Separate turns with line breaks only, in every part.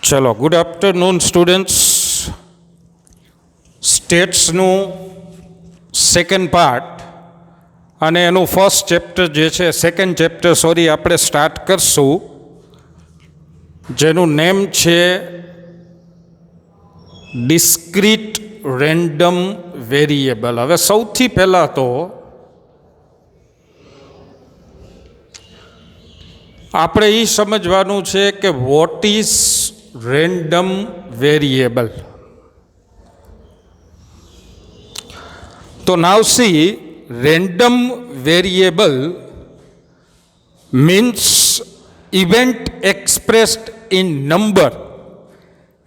ચલો, good afternoon students. સ્ટેટ્સનું second part અને એનું ફર્સ્ટ ચેપ્ટર જે છે, સેકન્ડ ચેપ્ટર આપણે સ્ટાર્ટ કરશું, જેનું નેમ છે ડિસ્ક્રીટ રેન્ડમ વેરિયેબલ. હવે સૌથી પહેલાં તો આપણે એ સમજવાનું છે કે વોટ ઇઝ રેન્ડમ વેરિયેબલ. તો now see, random variable means event expressed in number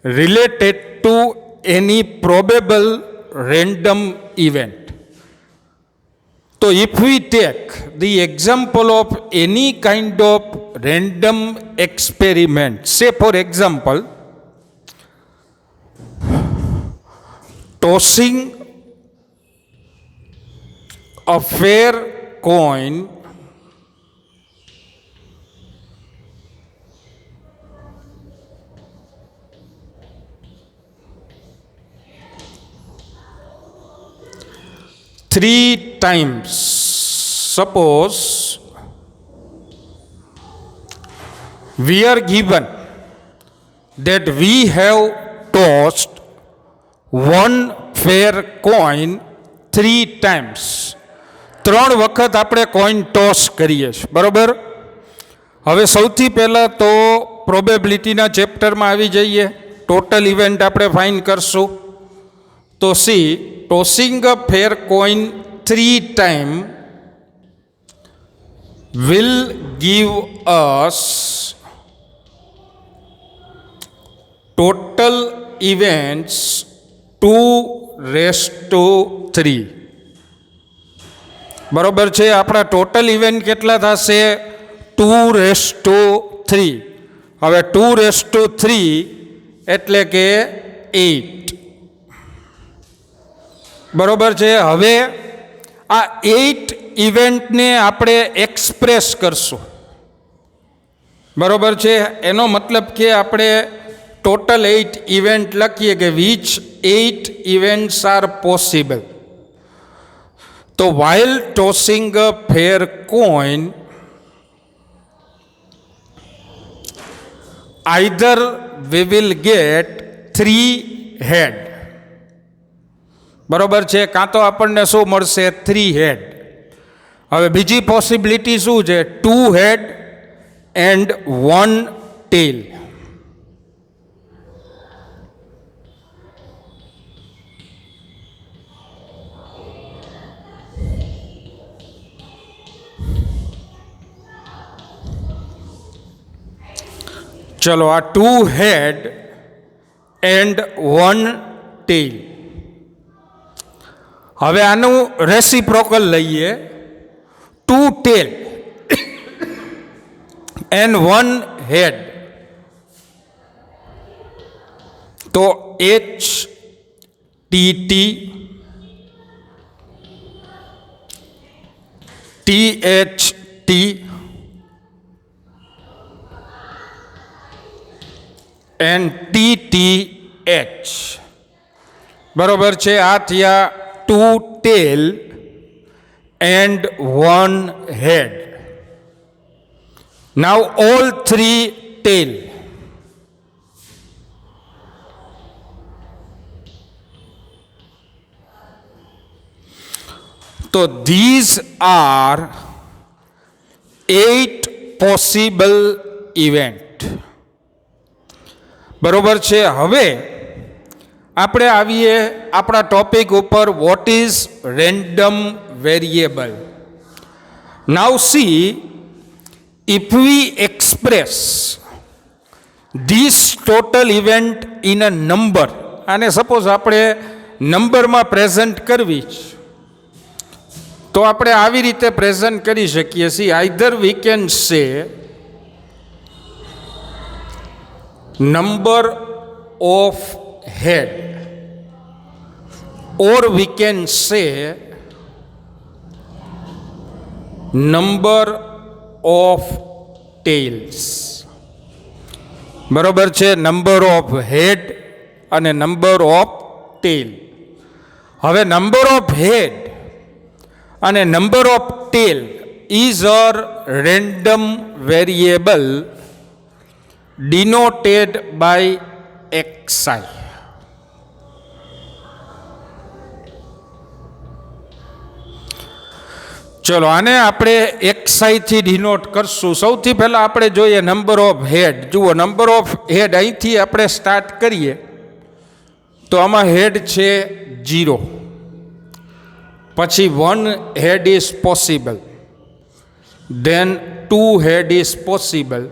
related to any probable random event. So if we take the example of any kind of random experiment, say for example, tossing a fair coin three times. Suppose we are given that we have tossed one fair coin three times. ત્રણ વખત આપણે coin toss કરીએ છીએ, બરાબર. હવે સૌથી પહેલાં તો પ્રોબેબિલિટીના ચેપ્ટરમાં આવી જઈએ. ટોટલ ઇવેન્ટ આપણે ફાઇન્ડ કરશું. તો C, tossing a fair coin three times will give us total events 2⁻3. બરોબર છે. આપણા ટોટલ ઇવેન્ટ કેટલા થશે? 2⁻3. હવે 2⁻3 એટલે કે 8. બરોબર છે. હવે આ 8 ઇવેન્ટને આપણે એક્સપ્રેસ કરશું, બરોબર છે. એનો મતલબ કે આપણે ટોટલ 8 ઇવેન્ટ લખીએ કે વિચ 8 ઇવેન્ટ્સ આર પોસિબલ. તો while tossing a fair coin, either we will get 3 head. બરોબર છે. કાં તો આપણને શું મળશે? 3 head. હવે બીજી પોસિબિલિટી શું છે? 2 head and 1 tail. ચલો, આ 2 head and 1 tail. હવે આનું રેસિપ્રોકલ લઈએ. 2 tail and 1 head. તો HTT THT and TTH. બરોબર છે. આ થયા 2 tail and 1 head. Now all 3 tail. So these are 8 possible event. બરોબર છે. હવે આપણે આવીએ આપણા ટોપિક ઉપર, what is random variable. Now C, if V express this total event in a number, અને સપોઝ આપણે નંબરમાં પ્રેઝન્ટ કરવી છે, તો આપણે આવી રીતે પ્રેઝન્ટ કરી શકીએ છીએ. Either we can say number of head, or we can say number of tails. બરોબર છે, નંબર ઓફ હેડ અને નંબર ઓફ ટેલ. હવે નંબર ઓફ હેડ અને number of tail is a random variable denoted by xi. ચલો આને આપણે xi થી denote કરશું. સૌથી પહેલા આપણે જોઈએ નંબર ઓફ હેડ. જુઓ, નંબર ઓફ હેડ અહીંથી આપણે સ્ટાર્ટ કરીએ તો આમાં હેડ છે 0, પછી 1 head is possible, then 2 head is possible,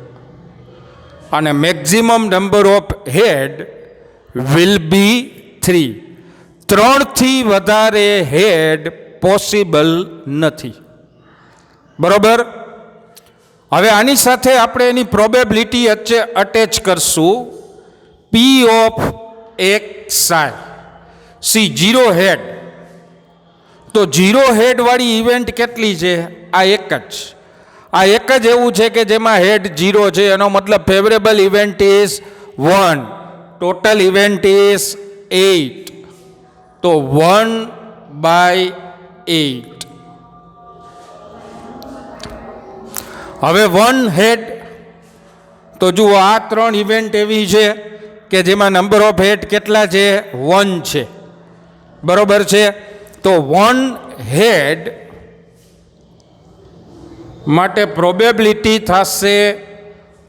અને maximum number of head will be 3. 3થી વધારે હેડ પોસિબલ નથી. બરોબર. હવે આની સાથે આપણે એની પ્રોબેબિલિટી અટેચ કરશું p of xi. See 0 head, તો 0 હેડ વાળી ઇવેન્ટ કેટલી છે? આ એક જ એવું છે કે જેમાં હેડ 0 છે. એનો મતલબ favourable event is 1, total event is 8. તો 1/8. હવે 1 હેડ, તો જુઓ આ 3 ઇવેન્ટ એવી છે કે જેમાં નંબર ઓફ હેડ કેટલા છે? 1 છે. બરોબર છે. તો 1 હેડ માટે પ્રોબેબિલિટી થશે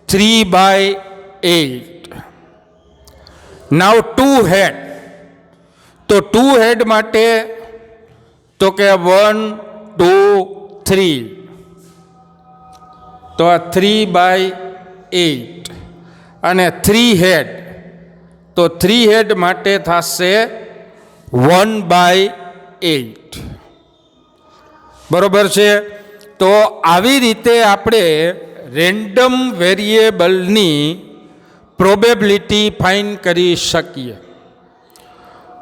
3/8. નાવ 2 હેડ, તો 2 હેડ માટે તો કે 1, 2, 3, તો આ 3/8. અને 3 હેડ, તો 3 હેડ માટે થશે 1/8. બરોબર છે. તો આવી રીતે આપણે રેન્ડમ વેરિયેબલની પ્રોબેબિલિટી ફાઇન્ડ કરી શકીએ.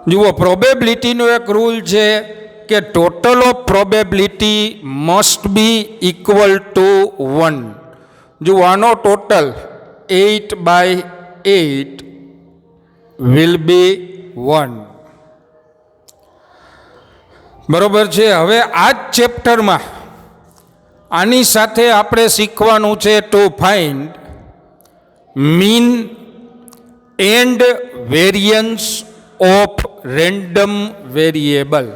જુઓ, પ્રોબેબિલિટીનો એક રૂલ છે કે total of probability must be equal to 1. જુઓ, આનો ટોટલ 8/8 વિલ બી 1. બરોબર છે. હવે આ જ ચેપ્ટરમાં આની સાથે આપણે શીખવાનું છે two find mean and variance of random variable.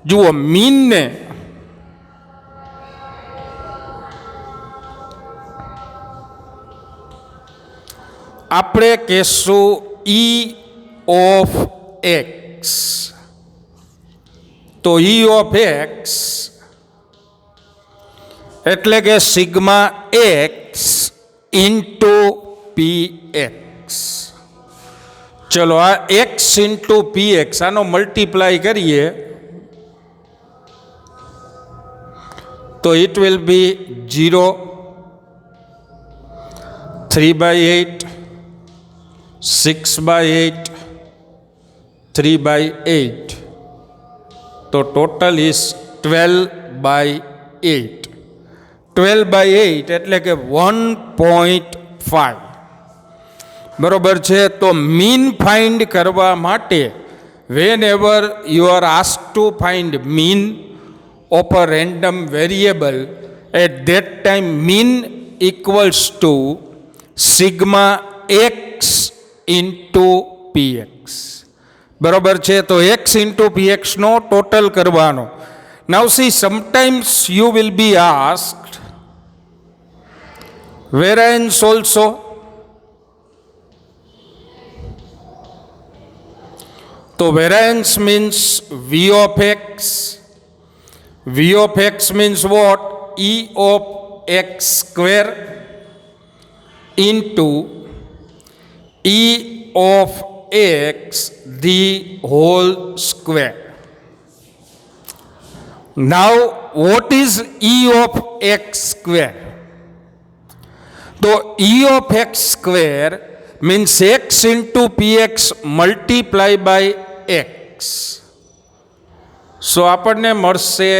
જુઓ, મીનને આપણે કહેશું E ઓફ x. તો E ઓફ x એટલે કે સિગ્મા x ઇન્ટુ px. ચલો, આ x ઇન્ટુ px આનો મલ્ટીપ્લાય કરીએ તો ઇટ વિલ બી 0, 3/8, 6/8, 3/8. તો ટોટલ ઇઝ 12/8. 12/8 એટલે કે 1.5. બરોબર છે. તો મીન ફાઇન્ડ કરવા માટે whenever you are ask to find mean of a random variable, at that time mean equals to sigma x into px. બરોબર છે. તો x ઇન્ટુ px નો ટોટલ કરવાનો. Now see, sometimes you will be asked variance also. તો variance means v of x. v of x means what? E of x square into E of x the whole square. Now what is E of x square? So E of x square means x into px multiply by x. So આપણને મળશે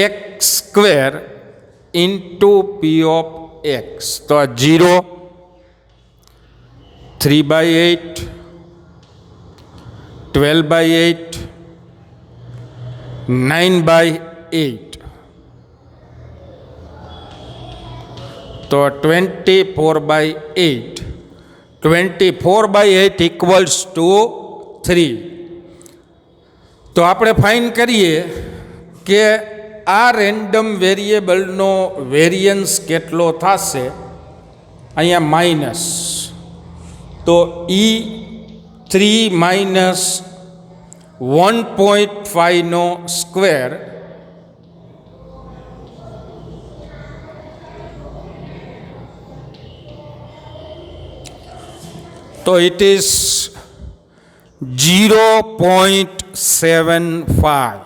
x square into p of x. તો આ 0, 3/8, 12/8, 9/8. તો 24/8. 24/8 equals to 3. તો આપણે find કરીએ કે આ રેન્ડમ વેરિયેબલનો વેરિયન્સ કેટલો થશે. અહીંયા માઇનસ, તો E3 માઇનસ 1.5 નો સ્ક્વેર તો ઇટ ઇઝ 0.75.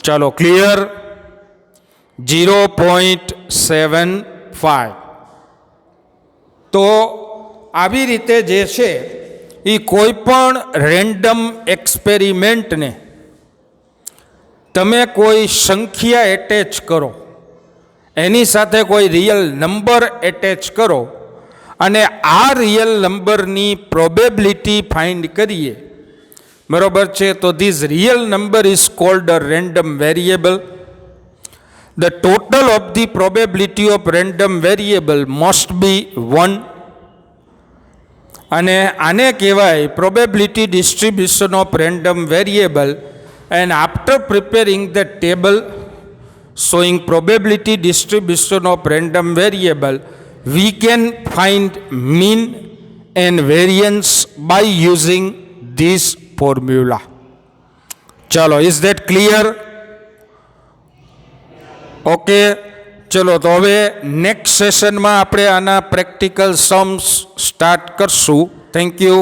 ચાલો ક્લિયર, 0.75. તો આવી રીતે જે છે એ કોઈ પણ રેન્ડમ એક્સપેરિમેન્ટને તમે કોઈ સંખ્યા એટેચ કરો, એની સાથે કોઈ રિયલ નંબર એટેચ કરો અને આ રિયલ નંબરની પ્રોબેબિલિટી ફાઇન્ડ કરીએ, બરાબર છે. તો this real number is called a random variable. The total of the probability of random variable must be 1. અને આને કહેવાય probability distribution of random variable. And after preparing the table showing probability distribution of random variable, we can find mean and variance by using this formula. ચલો, is that clear? Okay, ચલો તો હવે next સેશનમાં આપણે આના practical Sam's start કરશું. Thank you.